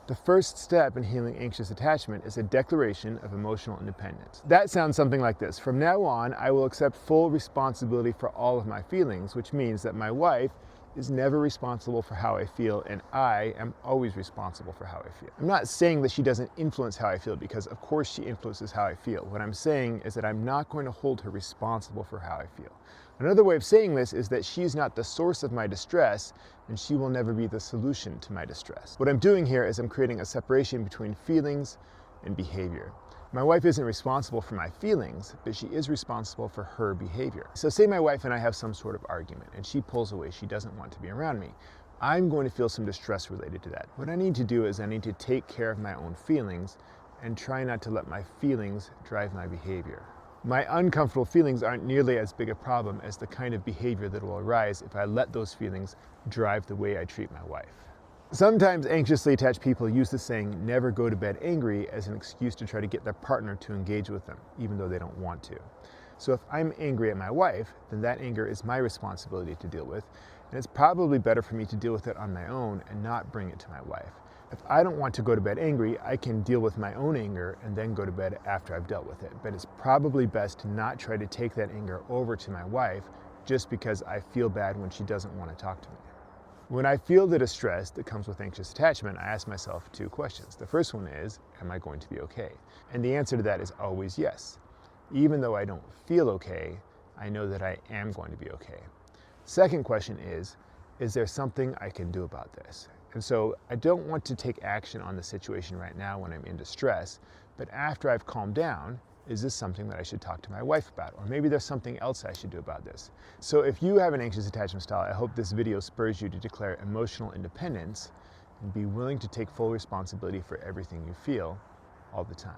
The first step in healing anxious attachment is a declaration of emotional independence. That sounds something like this. From now on, I will accept full responsibility for all of my feelings, which means that my wife is never responsible for how I feel, and I am always responsible for how I feel. I'm not saying that she doesn't influence how I feel, because of course she influences how I feel. What I'm saying is that I'm not going to hold her responsible for how I feel. Another way of saying this is that she's not the source of my distress, and she will never be the solution to my distress. What I'm doing here is I'm creating a separation between feelings and behavior. My wife isn't responsible for my feelings, but she is responsible for her behavior. So say my wife and I have some sort of argument and she pulls away, she doesn't want to be around me. I'm going to feel some distress related to that. What I need to do is I need to take care of my own feelings and try not to let my feelings drive my behavior. My uncomfortable feelings aren't nearly as big a problem as the kind of behavior that will arise if I let those feelings drive the way I treat my wife. Sometimes anxiously attached people use the saying, never go to bed angry, as an excuse to try to get their partner to engage with them, even though they don't want to. So if I'm angry at my wife, then that anger is my responsibility to deal with, and it's probably better for me to deal with it on my own and not bring it to my wife. If I don't want to go to bed angry, I can deal with my own anger and then go to bed after I've dealt with it. But it's probably best to not try to take that anger over to my wife just because I feel bad when she doesn't want to talk to me. When I feel the distress that comes with anxious attachment, I ask myself two questions. The first one is, am I going to be okay? And the answer to that is always yes. Even though I don't feel okay, I know that I am going to be okay. Second question is there something I can do about this? And so I don't want to take action on the situation right now when I'm in distress, but after I've calmed down, is this something that I should talk to my wife about? Or maybe there's something else I should do about this. So if you have an anxious attachment style, I hope this video spurs you to declare emotional independence and be willing to take full responsibility for everything you feel all the time.